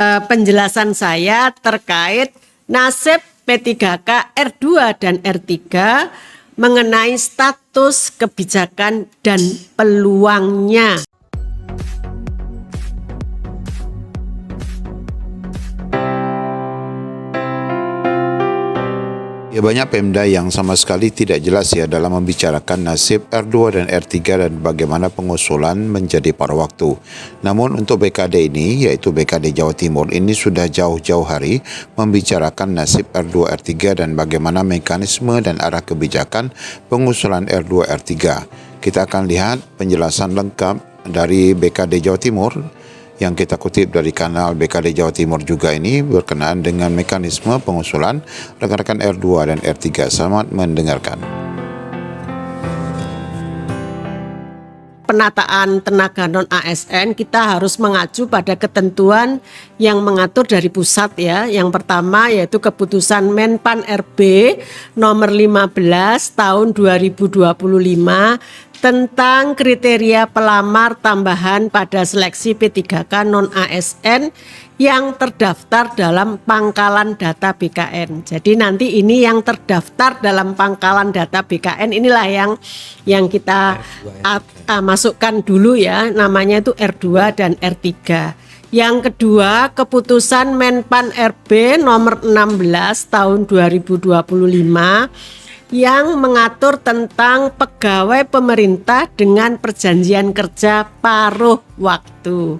penjelasan saya terkait nasib P3K R2 dan R3 mengenai status kebijakan dan peluangnya. Ya, banyak Pemda yang sama sekali tidak jelas ya dalam membicarakan nasib R2 dan R3 dan bagaimana pengusulan menjadi pada waktu. Namun untuk BKD ini, yaitu BKD Jawa Timur, ini sudah jauh-jauh hari membicarakan nasib R2, R3 dan bagaimana mekanisme dan arah kebijakan pengusulan R2, R3. Kita akan lihat penjelasan lengkap dari BKD Jawa Timur yang kita kutip dari kanal BKD Jawa Timur juga ini berkenaan dengan mekanisme pengusulan rekan-rekan R2 dan R3. Selamat mendengarkan. Penataan tenaga non-ASN kita harus mengacu pada ketentuan yang mengatur dari pusat ya. Yang pertama yaitu keputusan Menpan RB nomor 15 tahun 2025 tentang kriteria pelamar tambahan pada seleksi P3K non-ASN yang terdaftar dalam pangkalan data BKN. Jadi nanti ini yang terdaftar dalam pangkalan data BKN inilah yang kita masukkan dulu ya, namanya itu R2 dan R3. Yang kedua, keputusan Menpan RB nomor 16 tahun 2025 yang mengatur tentang pegawai pemerintah dengan perjanjian kerja paruh waktu.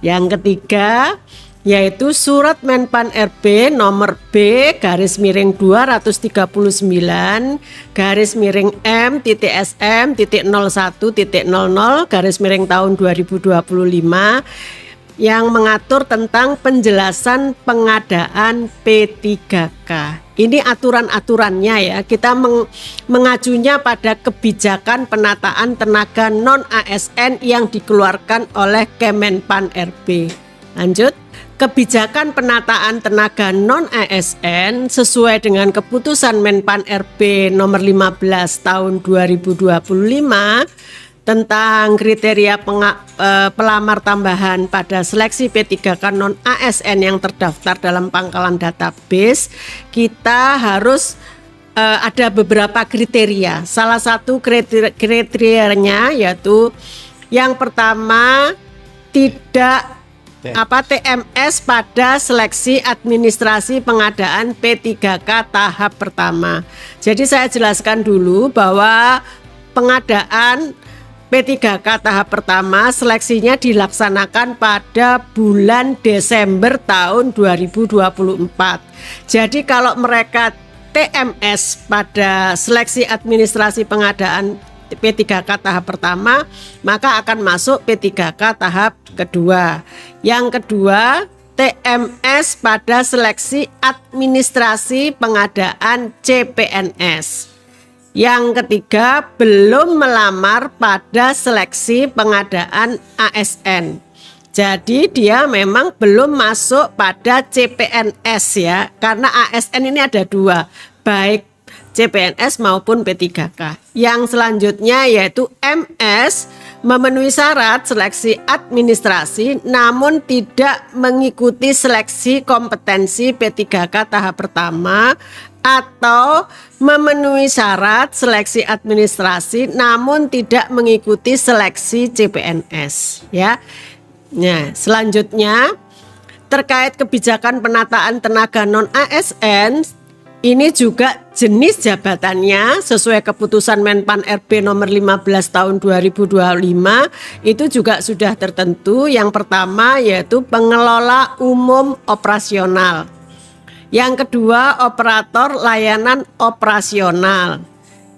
Yang ketiga yaitu surat Menpan RB nomor B/239 M.SM.01.00 tahun 2025 yang mengatur tentang penjelasan pengadaan P3K. Ini aturan-aturannya ya, kita mengacunya pada kebijakan penataan tenaga non-ASN yang dikeluarkan oleh Kemenpan RB. Lanjut, kebijakan penataan tenaga non-ASN sesuai dengan keputusan Menpan RB nomor 15 tahun 2025 tentang kriteria pelamar tambahan pada seleksi P3K non-ASN yang terdaftar dalam pangkalan database, kita harus ada beberapa kriteria. Salah satu kriterianya yaitu yang pertama tidak TMS pada seleksi administrasi pengadaan P3K tahap pertama. Jadi saya jelaskan dulu bahwa pengadaan P3K tahap pertama seleksinya dilaksanakan pada bulan Desember tahun 2024. Jadi kalau mereka TMS pada seleksi administrasi pengadaan P3K tahap pertama, maka akan masuk P3K tahap kedua. Yang kedua, TMS pada seleksi administrasi pengadaan CPNS. Yang ketiga, belum melamar pada seleksi pengadaan ASN. Jadi dia memang belum masuk pada CPNS ya, karena ASN ini ada dua, baik CPNS maupun P3K. Yang selanjutnya yaitu MS, memenuhi syarat seleksi administrasi namun tidak mengikuti seleksi kompetensi P3K tahap pertama, atau memenuhi syarat seleksi administrasi namun tidak mengikuti seleksi CPNS ya. Nah, selanjutnya terkait kebijakan penataan tenaga non-ASN, ini juga jenis jabatannya sesuai keputusan Menpan RB nomor 15 tahun 2025 itu juga sudah tertentu. Yang pertama yaitu pengelola umum operasional. Yang kedua, operator layanan operasional.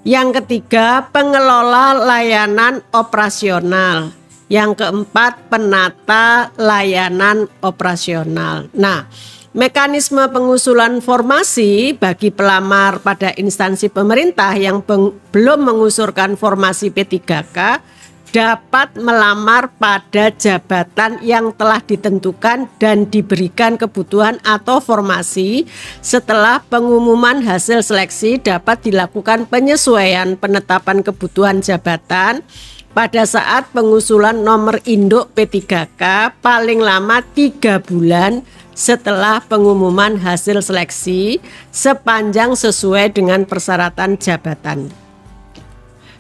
Yang ketiga, pengelola layanan operasional. Yang keempat, penata layanan operasional. Nah, mekanisme pengusulan formasi bagi pelamar pada instansi pemerintah yang belum mengusulkan formasi P3K dapat melamar pada jabatan yang telah ditentukan dan diberikan kebutuhan atau formasi. Setelah pengumuman hasil seleksi dapat dilakukan penyesuaian penetapan kebutuhan jabatan pada saat pengusulan nomor induk P3K paling lama 3 bulan setelah pengumuman hasil seleksi sepanjang sesuai dengan persyaratan jabatan.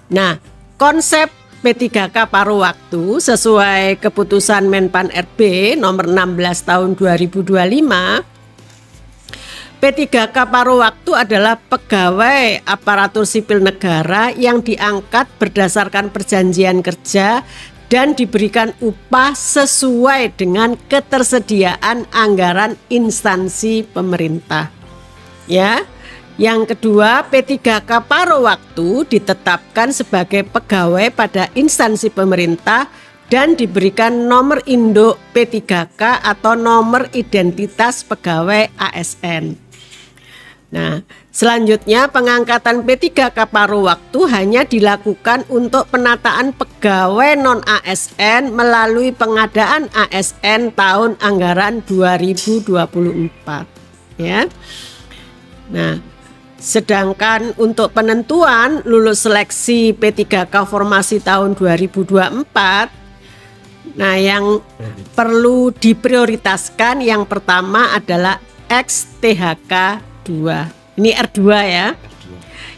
Nah, konsep P3K paruh waktu sesuai keputusan Menpan RB nomor 16 tahun 2025, P3K paruh waktu adalah pegawai aparatur sipil negara yang diangkat berdasarkan perjanjian kerja dan diberikan upah sesuai dengan ketersediaan anggaran instansi pemerintah. Ya. Yang kedua, P3K paruh waktu ditetapkan sebagai pegawai pada instansi pemerintah dan diberikan nomor induk P3K atau nomor identitas pegawai ASN. Nah, selanjutnya pengangkatan P3K paruh waktu hanya dilakukan untuk penataan pegawai non-ASN melalui pengadaan ASN tahun anggaran 2024. Ya. Nah, sedangkan untuk penentuan lulus seleksi P3K formasi tahun 2024, nah yang perlu diprioritaskan yang pertama adalah XTHK 2. Ini R2 ya.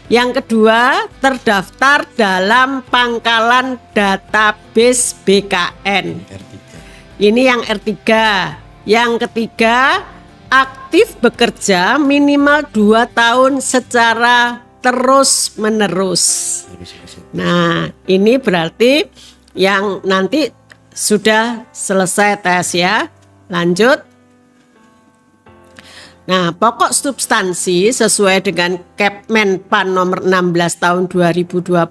Yang kedua, terdaftar dalam pangkalan database BKN. Ini yang R3. Yang ketiga, aktif bekerja minimal 2 tahun secara terus menerus. Nah, ini berarti yang nanti sudah selesai tes ya. Lanjut. Nah, pokok substansi sesuai dengan Kepmenpan nomor 16 tahun 2025.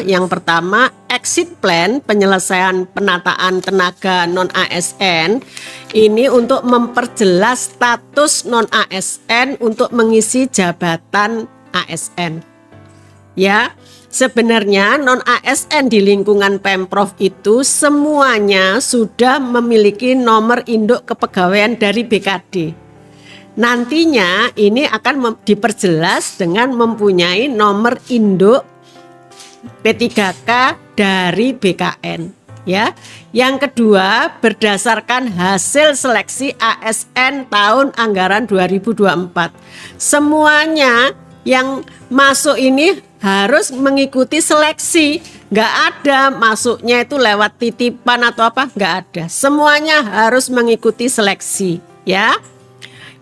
Yang pertama, exit plan penyelesaian penataan tenaga non-ASN. Ini untuk memperjelas status non-ASN untuk mengisi jabatan ASN. Ya, sebenarnya non-ASN di lingkungan Pemprov itu semuanya sudah memiliki nomor induk kepegawaian dari BKD. Nantinya ini akan diperjelas dengan mempunyai nomor induk P3K dari BKN. Ya, yang kedua berdasarkan hasil seleksi ASN tahun anggaran 2024. Semuanya yang masuk ini harus mengikuti seleksi. Nggak ada masuknya itu lewat titipan atau apa, nggak ada. Semuanya harus mengikuti seleksi. Ya.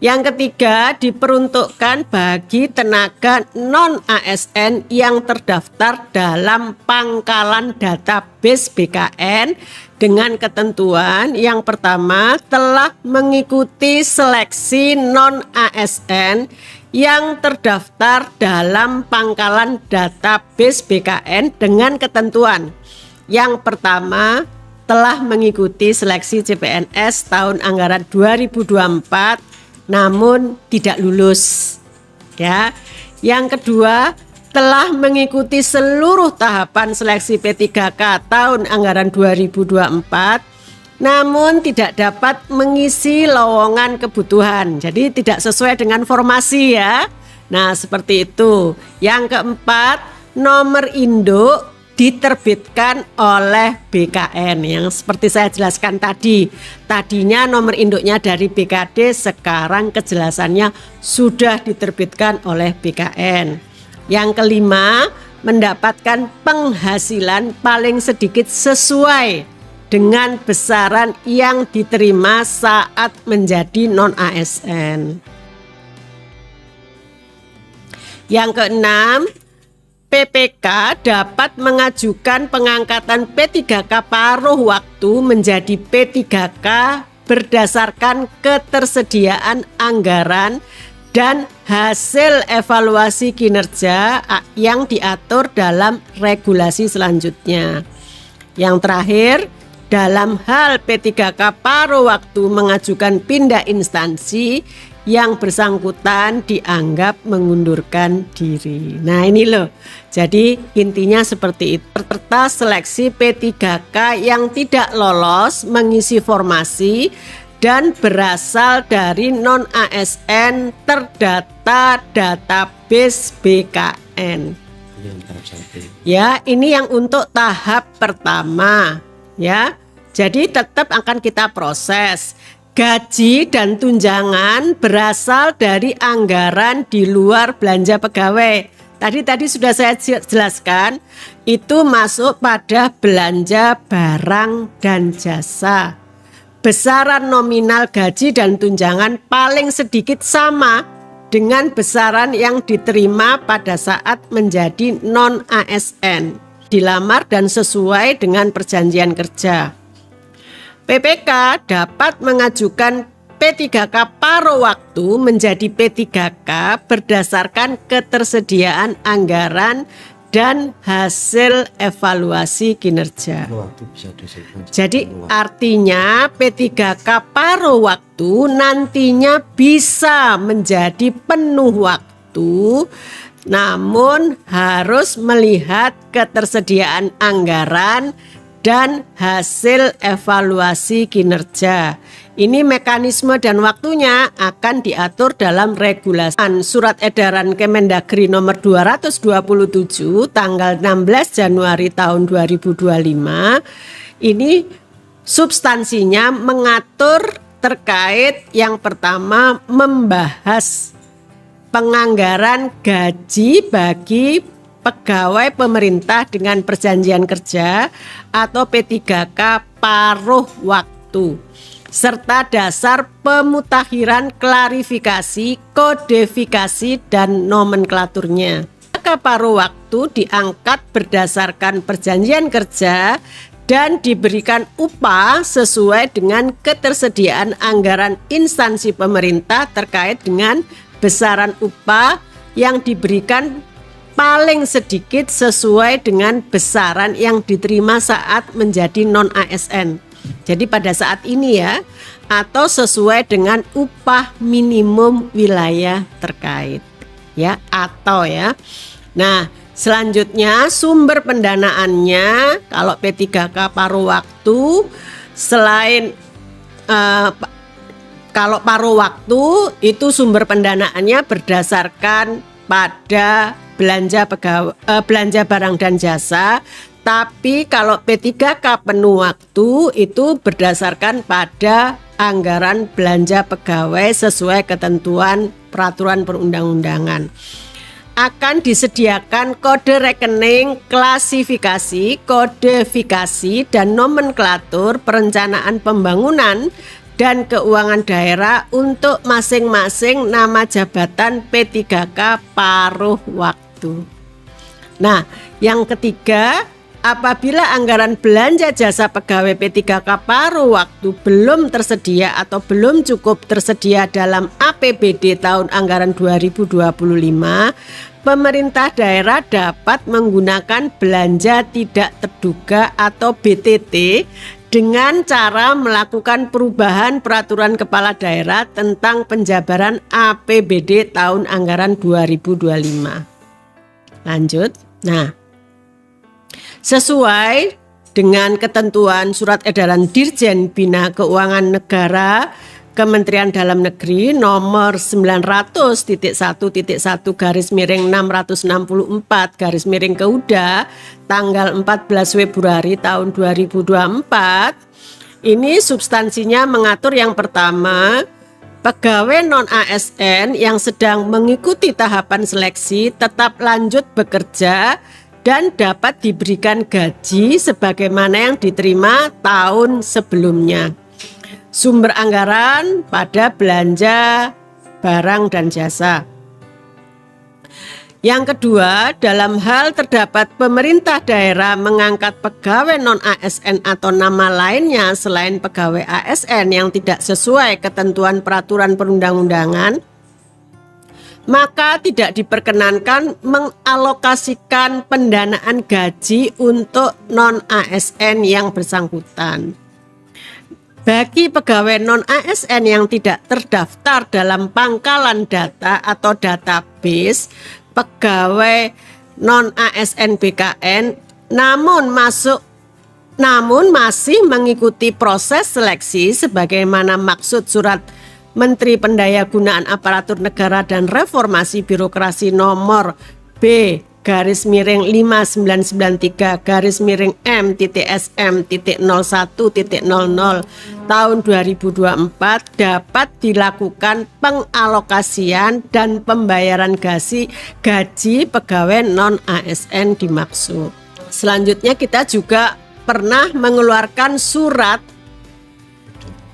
Yang ketiga, diperuntukkan bagi tenaga non-ASN yang terdaftar dalam pangkalan database BKN dengan ketentuan yang pertama telah mengikuti seleksi non-ASN yang terdaftar dalam pangkalan database BKN dengan ketentuan yang pertama telah mengikuti seleksi CPNS tahun anggaran 2024 namun tidak lulus. Ya. Yang kedua, telah mengikuti seluruh tahapan seleksi P3K tahun anggaran 2024 namun tidak dapat mengisi lowongan kebutuhan. Jadi tidak sesuai dengan formasi ya. Nah, seperti itu. Yang keempat, nomor induk diterbitkan oleh BKN yang seperti saya jelaskan tadi. Tadinya nomor induknya dari BKD, sekarang kejelasannya sudah diterbitkan oleh BKN. Yang kelima, mendapatkan penghasilan paling sedikit sesuai dengan besaran yang diterima saat menjadi non-ASN. Yang keenam, PPK dapat mengajukan pengangkatan P3K paruh waktu menjadi P3K berdasarkan ketersediaan anggaran dan hasil evaluasi kinerja yang diatur dalam regulasi selanjutnya. Yang terakhir, dalam hal P3K paruh waktu mengajukan pindah instansi, yang bersangkutan dianggap mengundurkan diri. Nah ini loh, jadi intinya seperti itu. Peserta seleksi P3K yang tidak lolos mengisi formasi dan berasal dari non-ASN terdata database BKN. Ya, ini yang untuk tahap pertama ya. Jadi tetap akan kita proses. Gaji dan tunjangan berasal dari anggaran di luar belanja pegawai. Tadi sudah saya jelaskan, itu masuk pada belanja barang dan jasa. Besaran nominal gaji dan tunjangan paling sedikit sama dengan besaran yang diterima pada saat menjadi non-ASN, dilamar dan sesuai dengan perjanjian kerja. PPK dapat mengajukan P3K paruh waktu menjadi P3K berdasarkan ketersediaan anggaran dan hasil evaluasi kinerja. Jadi artinya P3K paruh waktu nantinya bisa menjadi penuh waktu, namun harus melihat ketersediaan anggaran dan hasil evaluasi kinerja. Ini mekanisme dan waktunya akan diatur dalam regulasi Surat Edaran Kemendagri nomor 227 tanggal 16 Januari tahun 2025. Ini substansinya mengatur terkait yang pertama membahas penganggaran gaji bagi pegawai pemerintah dengan perjanjian kerja atau P3K paruh waktu, serta dasar pemutakhiran klarifikasi, kodifikasi, dan nomenklaturnya. P3K paruh waktu diangkat berdasarkan perjanjian kerja dan diberikan upah sesuai dengan ketersediaan anggaran instansi pemerintah terkait dengan besaran upah yang diberikan paling sedikit sesuai dengan besaran yang diterima saat menjadi non-ASN. Jadi pada saat ini ya, atau sesuai dengan upah minimum wilayah terkait. Ya, atau ya. Nah, selanjutnya sumber pendanaannya kalau P3K paruh waktu selain kalau paruh waktu itu sumber pendanaannya berdasarkan pada belanja barang dan jasa, tapi kalau P3K penuh waktu itu berdasarkan pada anggaran belanja pegawai sesuai ketentuan peraturan perundang-undangan. Akan disediakan kode rekening, klasifikasi, kodifikasi, dan nomenklatur perencanaan pembangunan dan keuangan daerah untuk masing-masing nama jabatan P3K paruh waktu. Nah, yang ketiga, apabila anggaran belanja jasa pegawai P3K paruh waktu belum tersedia atau belum cukup tersedia dalam APBD tahun anggaran 2025, pemerintah daerah dapat menggunakan belanja tidak terduga atau BTT dengan cara melakukan perubahan peraturan kepala daerah tentang penjabaran APBD tahun anggaran 2025. Lanjut. Nah, sesuai dengan ketentuan Surat Edaran Dirjen Bina Keuangan Negara Kementerian Dalam Negeri nomor 900.1/664/KUDA tanggal 14 Februari tahun 2024. Ini substansinya mengatur yang pertama, pegawai non-ASN yang sedang mengikuti tahapan seleksi tetap lanjut bekerja dan dapat diberikan gaji sebagaimana yang diterima tahun sebelumnya. Sumber anggaran pada belanja barang dan jasa. Yang kedua, dalam hal terdapat pemerintah daerah mengangkat pegawai non-ASN atau nama lainnya selain pegawai ASN yang tidak sesuai ketentuan peraturan perundang-undangan, maka tidak diperkenankan mengalokasikan pendanaan gaji untuk non-ASN yang bersangkutan. Bagi pegawai non-ASN yang tidak terdaftar dalam pangkalan data atau database pegawai non-ASN BKN namun masih mengikuti proses seleksi sebagaimana maksud Surat Menteri Pendayagunaan Aparatur Negara dan Reformasi Birokrasi nomor B garis miring 5993 garis miring M.SM.01.00 tahun 2024 dapat dilakukan pengalokasian dan pembayaran gaji pegawai non-ASN dimaksud. Selanjutnya kita juga pernah mengeluarkan surat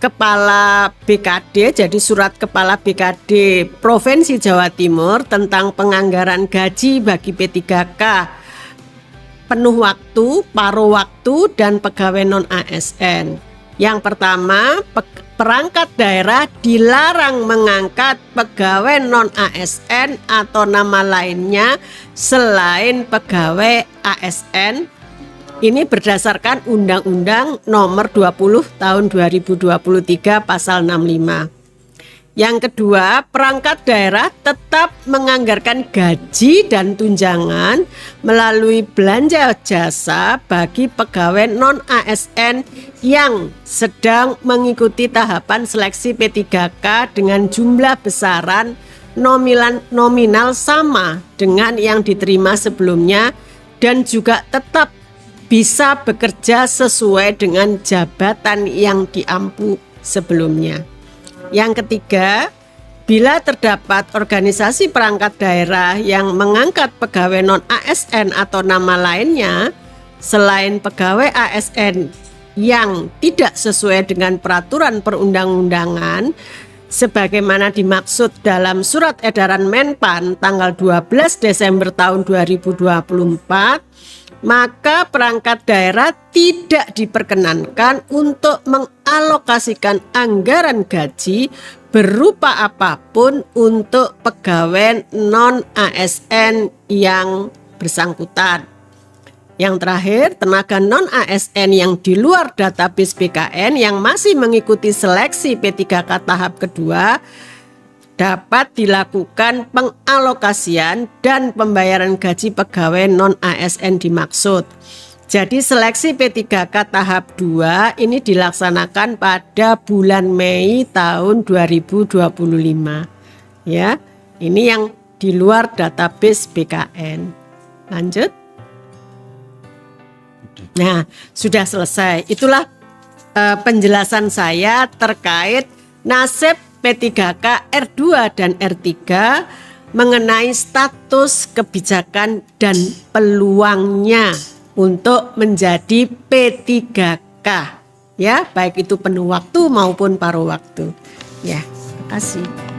Kepala BKD, jadi surat Kepala BKD Provinsi Jawa Timur tentang penganggaran gaji bagi P3K penuh waktu, paruh waktu, dan pegawai non-ASN. Yang pertama, perangkat daerah dilarang mengangkat pegawai non-ASN atau nama lainnya selain pegawai ASN. Ini berdasarkan Undang-Undang Nomor 20 Tahun 2023 Pasal 65. Yang kedua, perangkat daerah tetap menganggarkan gaji dan tunjangan melalui belanja jasa bagi pegawai non-ASN yang sedang mengikuti tahapan seleksi P3K dengan jumlah besaran nominal sama dengan yang diterima sebelumnya dan juga tetap bisa bekerja sesuai dengan jabatan yang diampu sebelumnya. Yang ketiga, bila terdapat organisasi perangkat daerah yang mengangkat pegawai non-ASN atau nama lainnya selain pegawai ASN yang tidak sesuai dengan peraturan perundang-undangan sebagaimana dimaksud dalam Surat Edaran Menpan tanggal 12 Desember tahun 2024, maka perangkat daerah tidak diperkenankan untuk mengalokasikan anggaran gaji berupa apapun untuk pegawai non-ASN yang bersangkutan. Yang terakhir, tenaga non-ASN yang di luar database BKN yang masih mengikuti seleksi P3K tahap kedua dapat dilakukan pengalokasian dan pembayaran gaji pegawai non-ASN dimaksud. Jadi seleksi P3K tahap 2 ini dilaksanakan pada bulan Mei tahun 2025. Ya, ini yang di luar database BKN. Lanjut. Nah, sudah selesai. Itulah penjelasan saya terkait nasib P3K R2 dan R3 mengenai status kebijakan dan peluangnya untuk menjadi P3K, ya, baik itu penuh waktu maupun paruh waktu. Ya, terima kasih.